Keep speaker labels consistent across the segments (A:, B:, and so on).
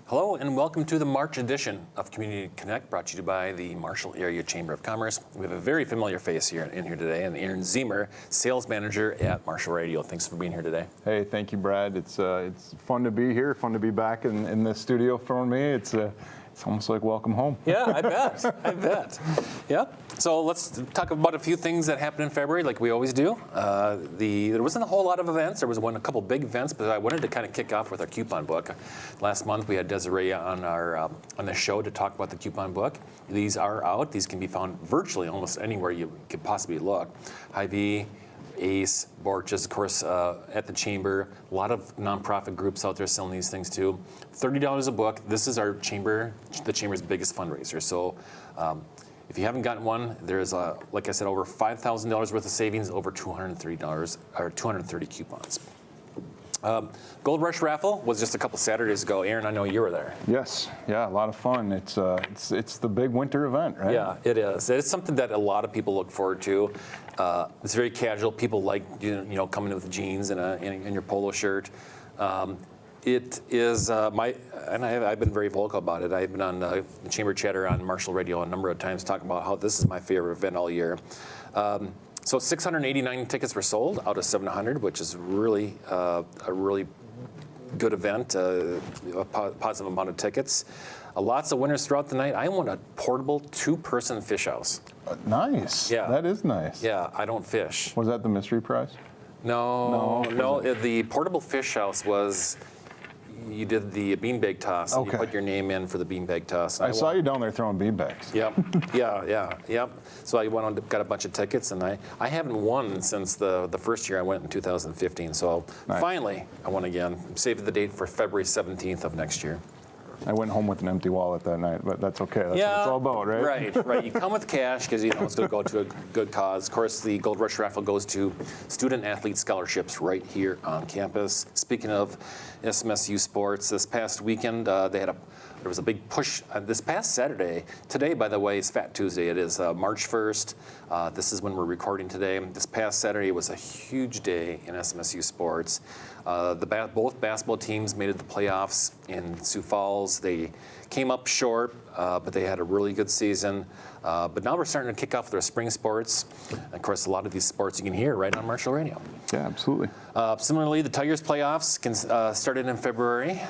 A: Hello and welcome to the March edition of Community Connect, brought to you by the Marshall Area Chamber of Commerce. We have a very familiar face here in here today, and Aaron Ziemer, Sales Manager at Marshall Radio. Thanks for being here today.
B: Hey, thank you, Brad. It's fun to be here, fun to be back in the studio for me. It's almost like welcome home.
A: Yeah, I bet. I bet. Yep. So let's talk about a few things that happened in February, like we always do. There wasn't a whole lot of events. There was a couple big events, but I wanted to kind of kick off with our coupon book. Last month we had Desiree on the show to talk about the coupon book. These are out. These can be found virtually almost anywhere you could possibly look. Hy-Vee, Ace, Borch's, of course, at the Chamber. A lot of nonprofit groups out there selling these things too. $30 a book. This is the Chamber's biggest fundraiser. So if you haven't gotten one, there's, like I said, over $5,000 worth of savings, over $230 or 230 coupons. Gold Rush Raffle was just a couple Saturdays ago. Aaron, I know you were there.
B: Yes, yeah, a lot of fun. It's the big winter event, right?
A: Yeah, it is. It's something that a lot of people look forward to. It's very casual. People like coming in with jeans and your polo shirt. It is I've been very vocal about it. I've been on the Chamber Chatter on Marshall Radio a number of times talking about how this is my favorite event all year. So 689 tickets were sold out of 700, which is really a really good event, a positive amount of tickets. Lots of winners throughout the night. I won a portable 2-person fish house.
B: Nice. Yeah. That is nice.
A: Yeah, I don't fish.
B: Was that the mystery prize?
A: No. The portable fish house was, you did the beanbag toss.
B: Okay.
A: And you put your name in for the beanbag toss.
B: I saw you down there throwing beanbags.
A: Yep. Yep. So I went on, got a bunch of tickets, and I haven't won since the first year I went in 2015. So nice. Finally, I won again. Saved the date for February 17th of next year.
B: I went home with an empty wallet that night, but that's okay. That's what it's all about, right?
A: Right. You come with cash because it's going to go to a good cause. Of course, the Gold Rush Raffle goes to student-athlete scholarships right here on campus. Speaking of SMSU sports, this past weekend there was a big push this past Saturday. Today, by the way, is Fat Tuesday. It is March 1st. This is when we're recording today. This past Saturday was a huge day in SMSU sports. Both basketball teams made it to the playoffs in Sioux Falls. They came up short, but they had a really good season. But now we're starting to kick off their spring sports. And of course, a lot of these sports you can hear right on Marshall Radio.
B: Yeah, absolutely.
A: Similarly, the Tigers playoffs started in February,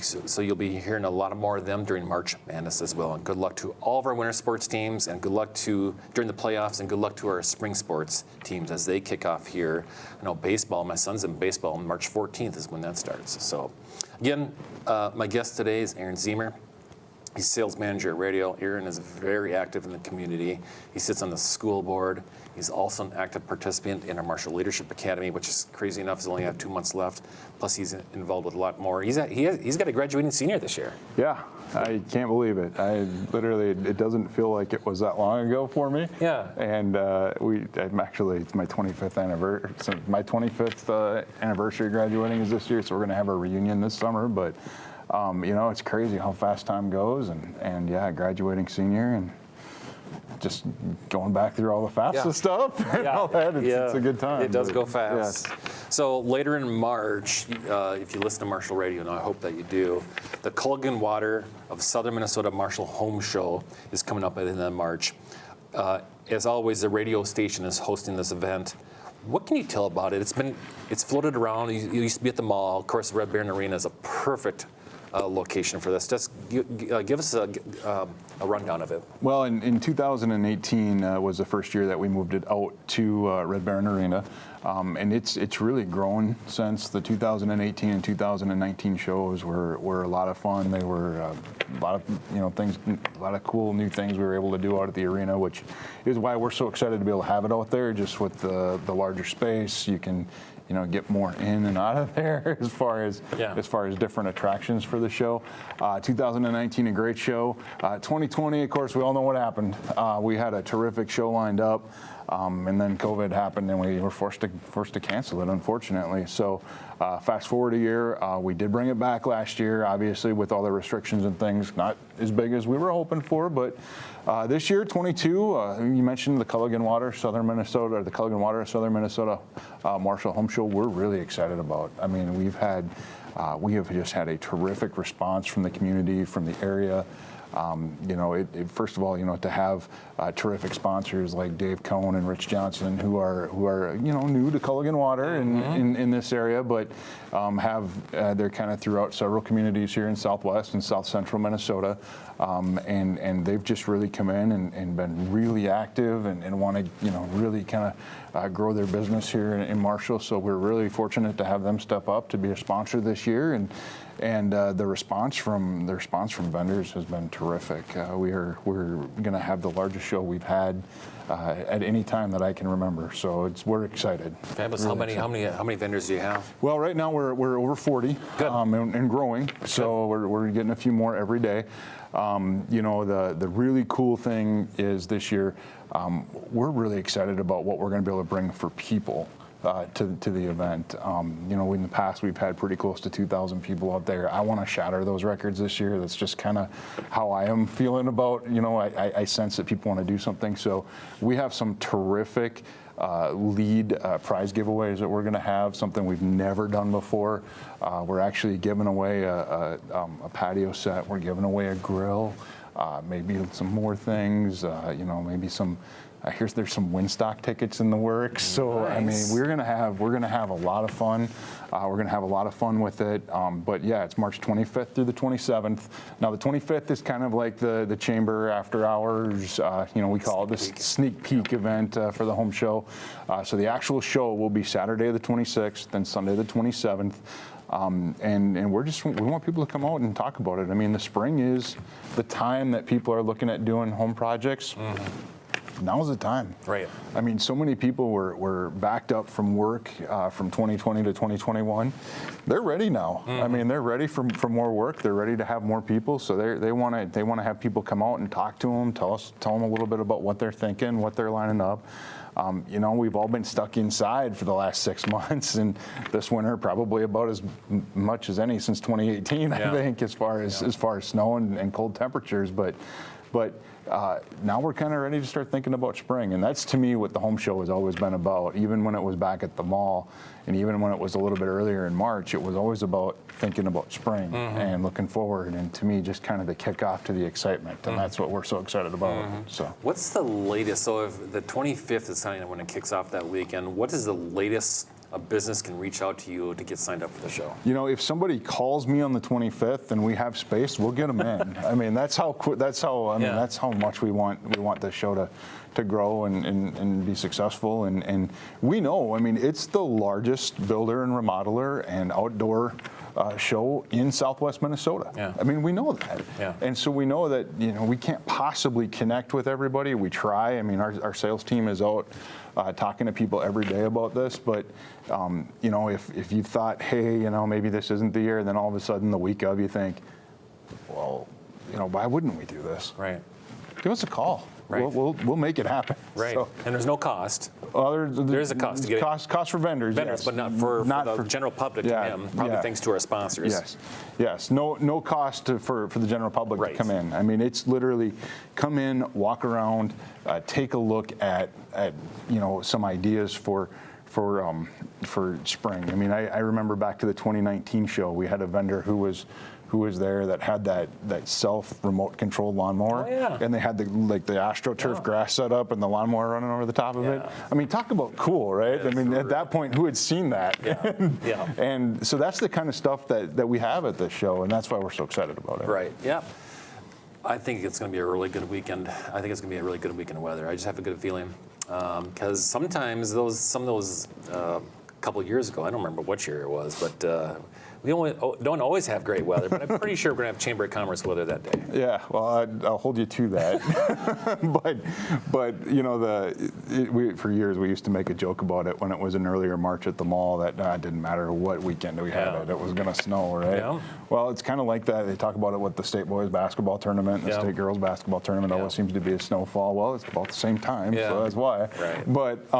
A: so you'll be hearing a lot more of them during March Madness as well. And good luck to all of our winter sports teams, and good luck during the playoffs, and good luck to our spring sports teams as they kick off here. I know baseball, my son's in baseball, and March 14th is when that starts. So again, my guest today is Aaron Ziemer. He's sales manager at Radio. Aaron is very active in the community. He sits on the school board. He's also an active participant in our Marshall Leadership Academy, which is crazy enough. He's only got 2 months left. Plus, he's involved with a lot more. He's got a graduating senior this year.
B: Yeah, I can't believe it. It doesn't feel like it was that long ago for me.
A: Yeah.
B: And it's my 25th anniversary. So my 25th anniversary graduating is this year, so we're going to have a reunion this summer. But it's crazy how fast time goes, and graduating senior and just going back through all the FAFSA stuff and all that. It's a good time.
A: It does go fast.
B: Yes.
A: So later in March, if you listen to Marshall Radio, and I hope that you do, the Culligan Water of Southern Minnesota Marshall Home Show is coming up at the end of March. As always, the radio station is hosting this event. What can you tell about it? It's floated around. You used to be at the mall. Of course, Red Baron Arena is a perfect location for this. Just give us a rundown of it.
B: Well, in 2018 was the first year that we moved it out to Red Baron Arena, and it's really grown since. The 2018 and 2019 shows were a lot of fun. They were a lot of things, a lot of cool new things we were able to do out at the arena, which is why we're so excited to be able to have it out there. Just with the larger space, you can get more in and out of there as far as different attractions for the show. 2019, a great show. 2020, of course, we all know what happened. We had a terrific show lined up. And then COVID happened, and we were forced to cancel it, unfortunately. So fast forward a year, we did bring it back last year, obviously with all the restrictions and things, not as big as we were hoping for, but this year, 22, you mentioned the Culligan Water, Southern Minnesota, or the Culligan Water, Southern Minnesota Marshall Home Show. We're really excited about. I mean, we have just had a terrific response from the community, from the area. First of all, to have terrific sponsors like Dave Cohn and Rich Johnson, who are new to Culligan Water in this area, but they're kind of throughout several communities here in Southwest and South Central Minnesota, and they've just really come in and been really active and want to really kind of grow their business here in Marshall. So we're really fortunate to have them step up to be a sponsor this year, and the response from vendors has been terrific. We're going to have the largest show we've had at any time that I can remember. So we're excited.
A: Fabulous.
B: Really
A: how many vendors do you have?
B: Well, right now we're over 40.
A: Good.
B: And growing. So we're getting a few more every day. The really cool thing is this year, we're really excited about what we're going to be able to bring for people to the event. In the past we've had pretty close to 2,000 people out there. I want to shatter those records this year. That's just kind of how I am feeling about. I sense that people want to do something. So we have some terrific lead prize giveaways that we're going to have, something we've never done before. We're actually giving away a patio set. We're giving away a grill, maybe some more things, maybe some. There's some Winstock tickets in the works. So nice. I mean, we're gonna have a lot of fun. We're gonna have a lot of fun with it. But yeah, it's March 25th through the 27th. Now the 25th is kind of like the chamber after hours. We call it the sneak peek event for the home show. So the actual show will be Saturday the 26th and Sunday the 27th. And we want people to come out and talk about it. I mean, the spring is the time that people are looking at doing home projects. Now's the time.
A: Right.
B: I mean, so many people were backed up from work from 2020 to 2021. They're ready now. I mean, they're ready for more work. They're ready to have more people. So they want to have people come out and talk to them, tell them a little bit about what they're thinking, what they're lining up. We've all been stuck inside for the last 6 months, and this winter probably about as much as any since 2018. I think, as far as snow and cold temperatures, but now we're kind of ready to start thinking about spring, and that's to me what the home show has always been about. Even when it was back at the mall, and even when it was a little bit earlier in March, it was always about thinking about spring and looking forward, and to me, just kind of the kickoff to the excitement, and that's what we're so excited about. So,
A: what's the latest? So, if the 25th is something when it kicks off that weekend, what is the latest a business can reach out to you to get signed up for the show?
B: If somebody calls me on the 25th and we have space, we'll get them in. I mean, that's how much we want the show to grow and be successful. And we know, I mean, it's the largest builder and remodeler and outdoor show in Southwest Minnesota.
A: Yeah.
B: I mean, we know that.
A: Yeah.
B: And so we know that, we can't possibly connect with everybody. We try. I mean, our sales team is out talking to people every day about this, but if you thought, hey, maybe this isn't the year, then all of a sudden the week of you think, well, why wouldn't we do this?
A: Right.
B: Give us a call.
A: Right.
B: We'll make it happen.
A: Right.
B: So,
A: and there's no cost.
B: there
A: is a cost to get
B: cost for vendors.
A: Vendors,
B: yes.
A: but not for the general public to come. Probably thanks to our sponsors.
B: Yes. No cost for the general public to come in. I mean, it's literally come in, walk around, take a look at some ideas for spring. I mean, I remember back to the 2019 show, we had a vendor who was there that had that self remote controlled lawnmower, and they had the AstroTurf grass set up and the lawnmower running over the top of it. I mean, talk about cool, right? I mean, at that point, who had seen that? And so that's the kind of stuff that we have at this show, and that's why we're so excited about it.
A: Right. Yeah. I think it's going to be a really good weekend. I think it's going to be a really good weekend of weather. I just have a good feeling because sometimes some of those couple years ago. I don't remember which year it was, but we don't always have great weather. But I'm pretty sure we're going to have Chamber of Commerce weather that day.
B: Yeah, well, I'll hold you to that. but you know, for years we used to make a joke about it when it was an earlier March at the mall that it didn't matter what weekend we had it was going to snow, right?
A: Yeah.
B: Well, it's kind of like that. They talk about it with the state boys basketball tournament, and the state girls basketball tournament. Always seems to be a snowfall. Well, it's about the same time, so that's why.
A: Right.
B: But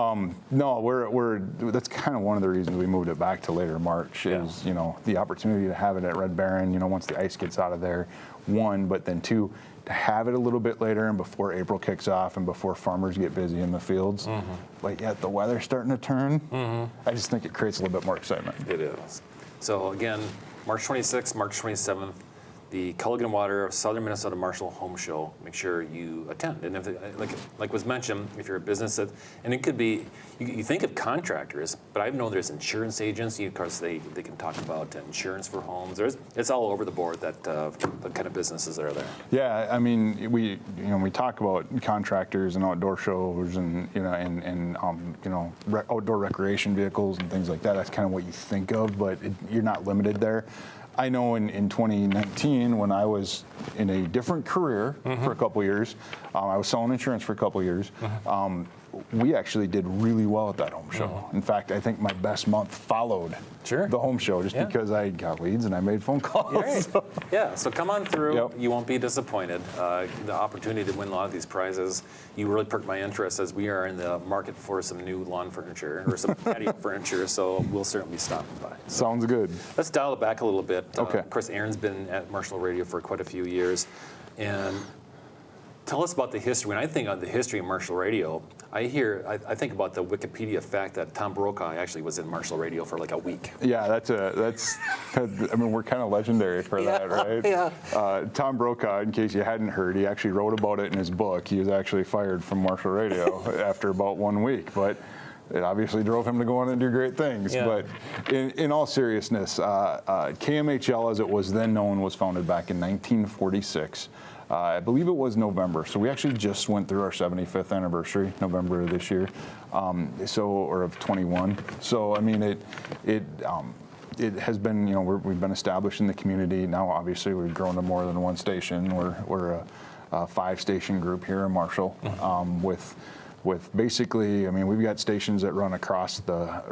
B: no, that's kind of one of the reasons we moved it back to later March is you know the opportunity to have it at Red Baron. You know, once the ice gets out of there, one, but then two, to have it a little bit later and before April kicks off and before farmers get busy in the fields. But yet the weather's starting to turn. I just think it creates a little bit more excitement.
A: It is. So again, March 26th, March 27th, the Culligan Water of Southern Minnesota Marshall Home Show. Make sure you attend. And if like was mentioned, if you're a business that, and it could be, you think of contractors, but I know there's insurance agents. Of course, they can talk about insurance for homes. It's all over the board that the kind of businesses that are there.
B: Yeah, I mean, we talk about contractors and outdoor shows and outdoor recreation vehicles and things like that. That's kind of what you think of, but you're not limited there. I know in 2019, when I was in a different career for a couple years, I was selling insurance for a couple years. We actually did really well at that home show. In fact, I think my best month followed the home show just because I got leads and I made phone calls.
A: Right. Yeah, so come on through. You won't be disappointed. The opportunity to win a lot of these prizes, you really perked my interest as we are in the market for some new lawn furniture or some patio furniture, so we'll certainly be stopping by. So
B: sounds good.
A: Let's dial it back a little bit.
B: Okay.
A: Of course, Aaron's been at Marshall Radio for quite a few years. And tell us about the history. When I think of the history of Marshall Radio, I think about the Wikipedia fact that Tom Brokaw actually was in Marshall Radio for like a week.
B: Yeah, that's. I mean, we're kind of legendary for that, right?
A: Yeah.
B: Tom Brokaw, in case you hadn't heard, he actually wrote about it in his book. He was actually fired from Marshall Radio after about 1 week, but it obviously drove him to go on and do great things.
A: Yeah.
B: But in all seriousness, KMHL, as it was then known, was founded back in 1946. I believe it was November, so we actually just went through our 75th anniversary, November of this year, or of 21. So I mean, it has been, we've been established in the community. Now, obviously, we've grown to more than one station. We're a 5-station group here in Marshall, with basically, I mean, we've got stations that run across the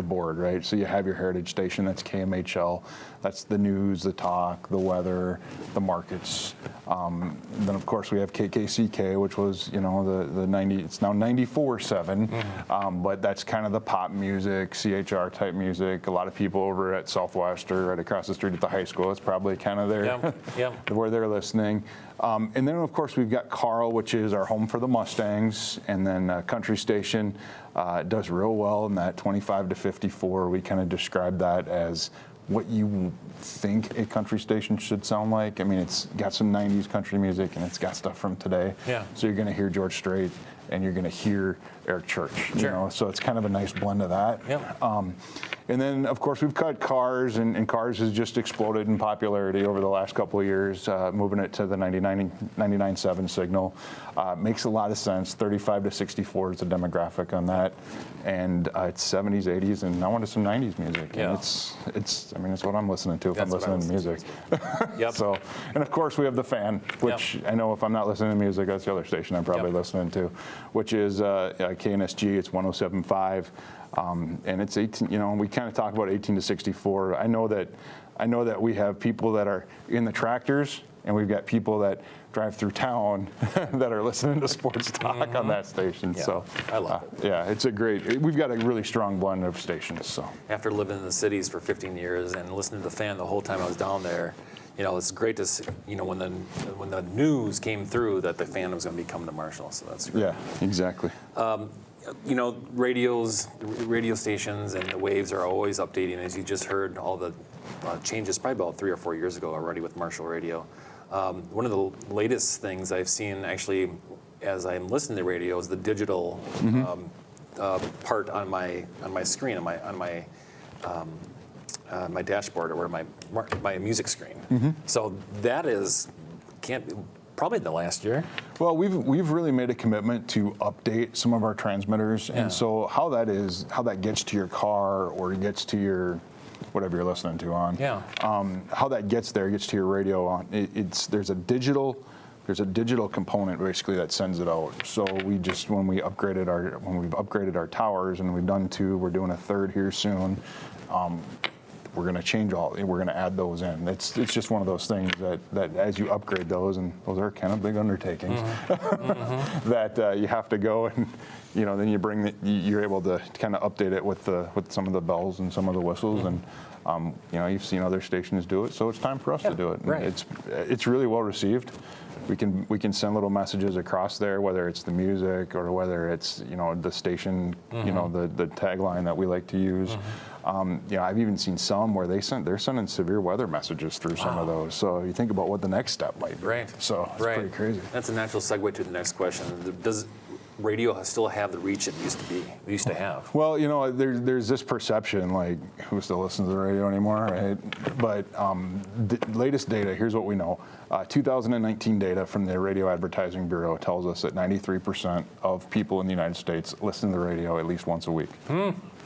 B: board, right? So you have your heritage station, that's KMHL, that's the news, the talk, the weather, the markets. Then of course we have KKCK, which was, the 90, it's now 94.7, but that's kind of the pop music, CHR type music. A lot of people over at Southwest or right across the street at the high school, it's probably kind of where they're listening. And then of course we've got Carl, which is our home for the Mustangs, and then Country Station does real well in that 25 to 54. We kind of describe that as what you think a country station should sound like. I mean, it's got some 90s country music and it's got stuff from today. Yeah. So you're going to hear George Strait and you're going to hear Eric Church. So it's kind of a nice blend of that.
A: Yep.
B: And then, of course, we've got Cars, and Cars has just exploded in popularity over the last couple of years, moving it to the 99.7 signal. Makes a lot of sense. 35 to 64 is the demographic on that. And it's 70s, 80s, and now into some 90s music.
A: Yeah.
B: And it's what I'm listening to if I'm listening to music.
A: Yep.
B: So, and of course, we have The Fan, which I know if I'm not listening to music, that's the other station I'm probably listening to, which is KNSG. It's 107.5. And it's 18, we kind of talk about 18 to 64. I know that we have people that are in the tractors, and we've got people that drive through town that are listening to sports talk on that station.
A: Yeah,
B: so
A: I love it.
B: Yeah, we've got a really strong blend of stations. So
A: after living in the cities for 15 years and listening to The Fan the whole time I was down there, it's great to see, when the news came through that The Fan was going to be coming to Marshall. So that's great.
B: Yeah, exactly.
A: Radio stations and the waves are always updating. As you just heard, all the changes probably about 3 or 4 years ago already with Marshall Radio. One of the latest things I've seen actually as I'm listening to radio is the digital part on my screen, on my dashboard or my music screen. So that is probably in the last year.
B: Well, we've really made a commitment to update some of our transmitters,
A: Yeah.
B: and so how that gets to your car or gets to your whatever you're listening to on.
A: Yeah.
B: How that gets to your radio on. There's a digital component basically that sends it out. So when we've upgraded our towers, and we've done 2, we're doing a 3rd here soon. We're going to add those in. It's just one of those things that as you upgrade those, and those are kind of big undertakings, that you have to go and, then you're able to kind of update it with some of the bells and some of the whistles, and you've seen other stations do it, so it's time for us to do it.
A: Right.
B: It's really well received. We can send little messages across there, whether it's the music or whether it's the station, the tagline that we like to use. I've even seen some where they're sending severe weather messages through some of those. So you think about what the next step might be.
A: Right.
B: So it's pretty crazy.
A: That's a natural segue to the next question. Does radio still have the reach it used to have?
B: Well, there's this perception, like, who still listens to the radio anymore, right? But the latest data, here's what we know. 2019 data from the Radio Advertising Bureau tells us that 93% of people in the United States listen to the radio at least once a week.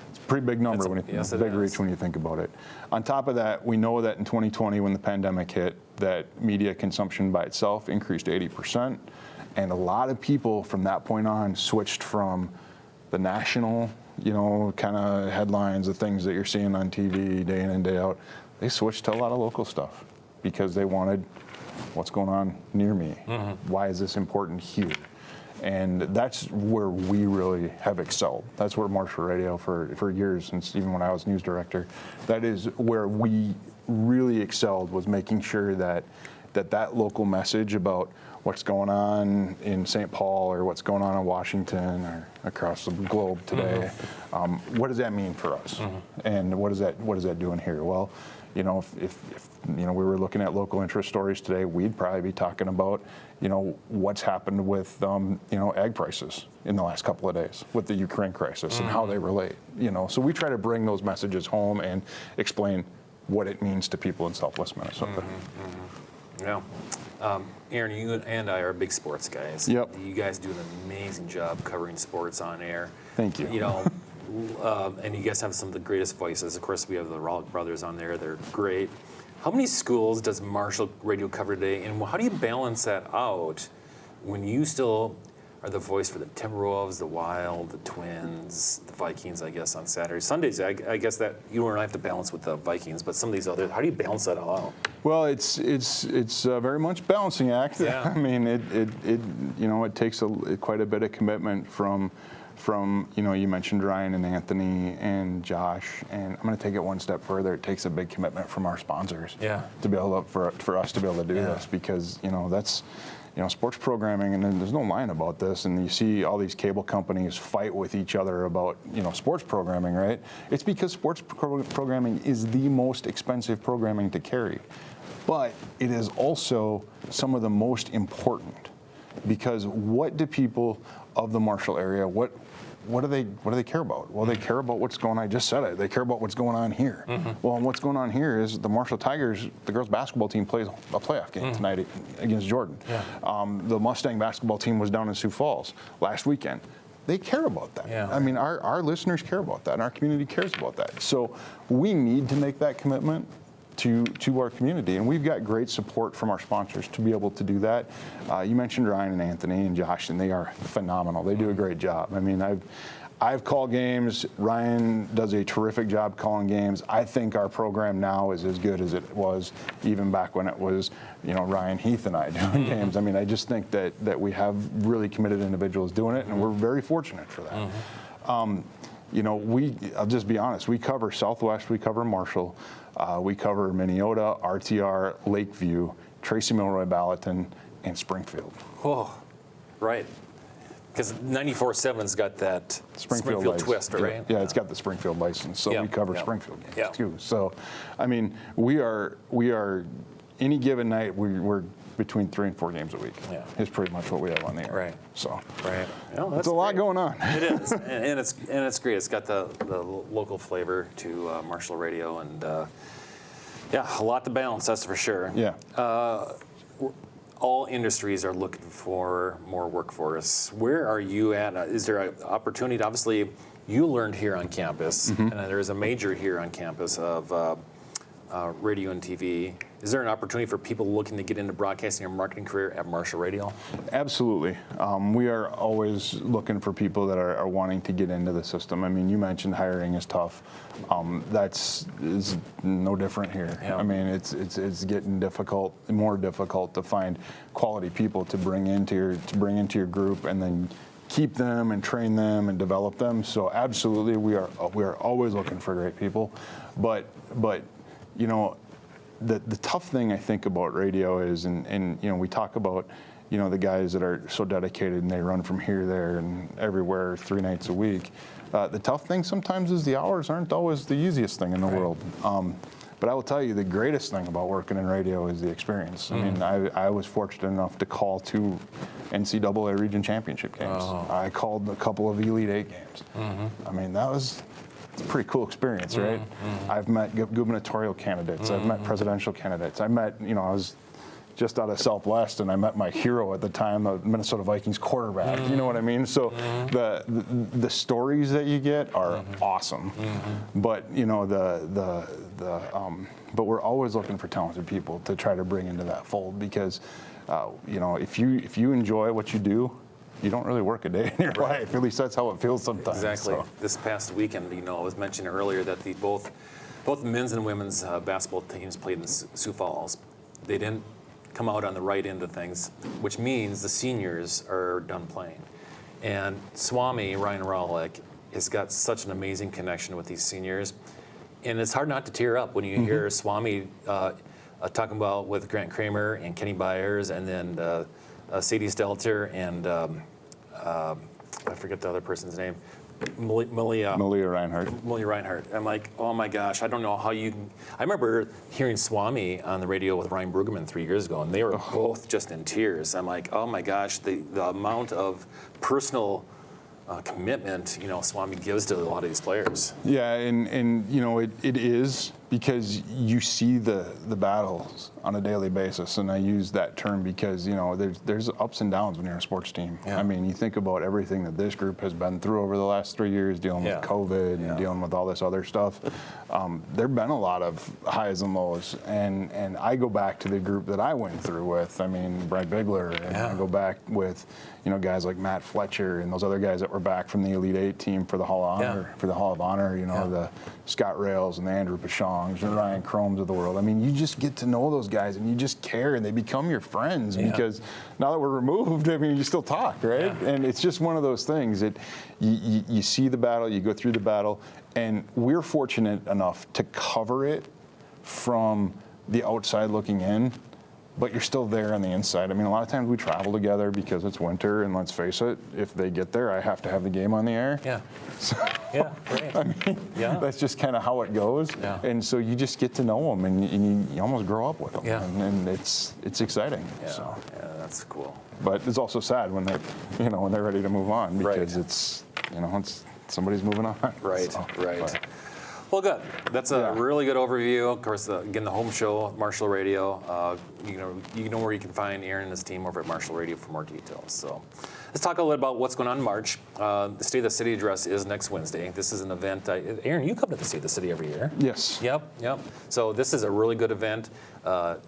B: It's a pretty big number, big reach when you think about it. On top of that, we know that in 2020, when the pandemic hit, that media consumption by itself increased 80%. And a lot of people from that point on switched from the national, kind of headlines, the things that you're seeing on TV day in and day out. They switched to a lot of local stuff because they wanted what's going on near me. Why is this important here? And that's where we really have excelled. That's where Marshall Radio for years, since even when I was news director, that is where we really excelled, was making sure that local message about what's going on in St. Paul or what's going on in Washington or across the globe today. What does that mean for us? And what is that doing here? Well, if we were looking at local interest stories today, we'd probably be talking about what's happened with ag prices in the last couple of days with the Ukraine crisis and how they relate. So we try to bring those messages home and explain what it means to people in Southwest Minnesota.
A: Yeah. Aaron, you and I are big sports guys.
B: Yep.
A: You guys do an amazing job covering sports on air.
B: Thank you.
A: And you guys have some of the greatest voices. Of course, we have the Rollick brothers on there. They're great. How many schools does Marshall Radio cover today, and how do you balance that out when you still are the voice for the Timberwolves, the Wild, the Twins, the Vikings, I guess, on Saturdays? Sundays, I guess that you don't have to balance with the Vikings, but some of these others, how do you balance that all out?
B: Well, it's very much a balancing act.
A: Yeah.
B: I mean, it takes quite a bit of commitment from you mentioned Ryan and Anthony and Josh, and I'm going to take it one step further. It takes a big commitment from our sponsors to be able to, for us to be able to do this, because that's sports programming, and then there's no line about this, and you see all these cable companies fight with each other about sports programming, right? It's because sports programming is the most expensive programming to carry, but it is also some of the most important, because what do people of the Marshall area, what do they care about? Well, they care about what's going on. I just said it. They care about what's going on here. Well, and what's going on here is the Marshall Tigers, the girls basketball team, plays a playoff game tonight against Jordan. The Mustang basketball team was down in Sioux Falls last weekend. They care about that. I mean, our listeners care about that, and our community cares about that. So we need to make that commitment to our community, and we've got great support from our sponsors to be able to do that. You mentioned Ryan and Anthony and Josh, and they are phenomenal. They do a great job. I mean, I've called games. Ryan does a terrific job calling games. I think our program now is as good as it was even back when it was, Ryan, Heath, and I doing games. I mean, I just think that we have really committed individuals doing it, and we're very fortunate for that. I'll just be honest, we cover Southwest, we cover Marshall, we cover Minneota, RTR, Lakeview, Tracy Milroy, Ballatin, and Springfield.
A: Oh, right. Because 94.7's got that Springfield twist, right?
B: Yeah, it's got the Springfield license, so we cover Springfield games too. So, I mean, we are any given night we're between 3 and 4 games a week. Is pretty much what we have on the air.
A: Right.
B: So.
A: Right. Well,
B: it's a lot going on.
A: It is, and it's great. It's got the local flavor to Marshall Radio, and a lot to balance. That's for sure.
B: Yeah.
A: all industries are looking for more workforce. Where are you at? Is there an opportunity? Obviously, you learned here on campus, and there's a major here on campus of radio and TV. Is there an opportunity for people looking to get into broadcasting or marketing career at Marshall Radio?
B: Absolutely. We are always looking for people that are wanting to get into the system. I mean, you mentioned hiring is tough. Is no different here.
A: Yeah.
B: I mean, it's getting more difficult to find quality people to bring into your group and then keep them and train them and develop them. So absolutely, we are always looking for great people, but you know, the tough thing I think about radio is, and you know, we talk about, you know, the guys that are so dedicated and they run from here, there, and everywhere 3 nights a week. The tough thing sometimes is the hours aren't always the easiest thing in the world. But I will tell you, the greatest thing about working in radio is the experience. I mean, I was fortunate enough to call 2 NCAA region championship games. I called a couple of Elite 8 games. I mean, it's a pretty cool experience, right? I've met gubernatorial candidates. I've met presidential candidates. I was just out of Southwest, and I met my hero at the time, the Minnesota Vikings quarterback. You know what I mean? So the stories that you get are awesome. But you know but we're always looking for talented people to try to bring into that fold, because you know, if you enjoy what you do, you don't really work a day in your life. At least that's how it feels sometimes.
A: Exactly.
B: So.
A: This past weekend, you know, I was mentioning earlier that both men's and women's basketball teams played in Sioux Falls. They didn't come out on the right end of things, which means the seniors are done playing. And Swami, Ryan Rowlick, has got such an amazing connection with these seniors. And it's hard not to tear up when you hear Swami talking about with Grant Kramer and Kenny Byers, and then Sadie Stelter and I forget the other person's name, Malia
B: Reinhardt.
A: Malia Reinhardt. I'm like, oh my gosh, I don't know how you. I remember hearing Swami on the radio with Ryan Brueggemann 3 years ago, and they were both just in tears. I'm like, oh my gosh, the amount of personal commitment, you know, Swami gives to a lot of these players.
B: Yeah, and you know, it is, because you see the battles on a daily basis, and I use that term because, you know, there's ups and downs when you're in a sports team.
A: Yeah.
B: I mean, you think about everything that this group has been through over the last 3 years, dealing with COVID and dealing with all this other stuff. There've been a lot of highs and lows, and I go back to the group that I went through with. I mean, Brad Bigler, and I go back with, you know, guys like Matt Fletcher and those other guys that were back from the Elite 8 team for the Hall of Honor, you know, the Scott Rails and the Andrew Pashongs and Ryan Chromes of the world. I mean, you just get to know those guys, and you just care, and they become your friends, because now that we're removed, I mean, you still talk, right? Yeah. And it's just one of those things that you see the battle, you go through the battle, and we're fortunate enough to cover it from the outside looking in, but you're still there on the inside. I mean, a lot of times we travel together because it's winter, and let's face it, if they get there, I have to have the game on the air.
A: Yeah.
B: So,
A: yeah, right.
B: I mean, that's just kind of how it goes.
A: Yeah.
B: And so you just get to know them, and you almost grow up with them.
A: Yeah.
B: And it's exciting.
A: Yeah.
B: So.
A: Yeah, that's cool.
B: But it's also sad when they're ready to move on, because it's somebody's moving on.
A: Right,
B: so,
A: right.
B: But.
A: Well, good. That's a really good overview. Of course, again, the home show, Marshall Radio. You know where you can find Aaron and his team over at Marshall Radio for more details. So let's talk a little about what's going on in March. The State of the City address is next Wednesday. This is an event. Aaron, you come to the State of the City every year.
B: Yes.
A: Yep. So this is a really good event.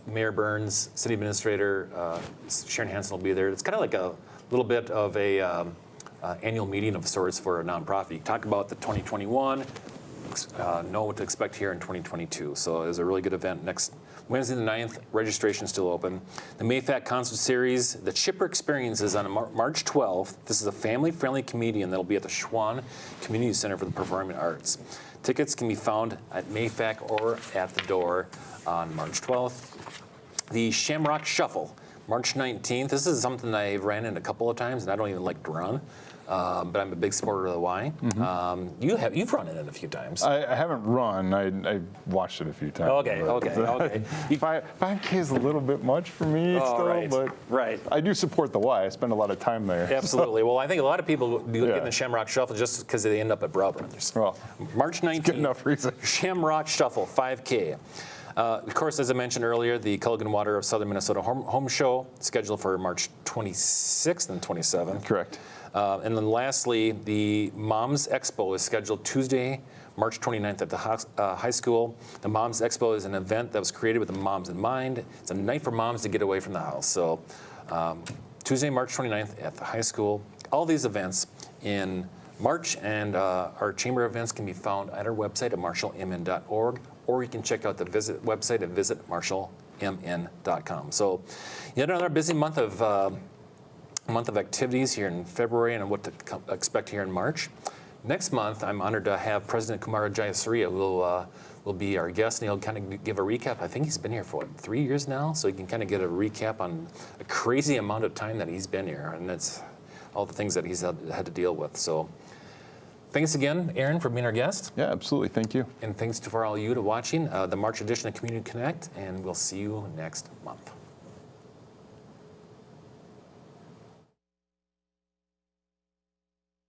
A: Mayor Burns, City Administrator Sharon Hansen will be there. It's kind of like a little bit of a annual meeting of sorts for a nonprofit. You talk about the 2021. Know what to expect here in 2022. So it's a really good event next Wednesday the 9th. Registration is still open. The Mayfac Concert Series, the Chipper Experience, is on March 12th. This is a family-friendly comedian that'll be at the Schwann Community Center for the Performing Arts. Tickets can be found at Mayfac or at the door on March 12th. The Shamrock Shuffle, March 19th. This is something I've ran in a couple of times, and I don't even like to run. But I'm a big supporter of the Y. You've run it a few times.
B: I haven't run. I watched it a few times.
A: Okay.
B: 5K is a little bit much for me still, but I do support the Y. I spend a lot of time there.
A: Absolutely. Well, I think a lot of people do get in the Shamrock Shuffle just because they end up at Brow Brothers.
B: Well,
A: March 19th.
B: good enough reason.
A: Shamrock Shuffle 5K. Of course, as I mentioned earlier, the Culligan Water of Southern Minnesota Home Show, scheduled for March 26th and 27th.
B: Correct.
A: And then lastly, the Moms Expo is scheduled Tuesday, March 29th at the high school. The Moms Expo is an event that was created with the moms in mind. It's a night for moms to get away from the house. So Tuesday, March 29th at the high school. All these events in March, and our chamber events can be found at our website at marshallmn.org, or you can check out the website at visitmarshallmn.com. So yet another busy month of activities here in February and what to expect here in March. Next month, I'm honored to have President Kumara Jayasuriya, who will be our guest, and he'll kind of give a recap. I think he's been here for, 3 years now? So he can kind of get a recap on a crazy amount of time that he's been here, and that's all the things that he's had to deal with. So thanks again, Aaron, for being our guest.
B: Yeah, absolutely. Thank you.
A: And thanks for all you to watching the March edition of Community Connect, and we'll see you next month.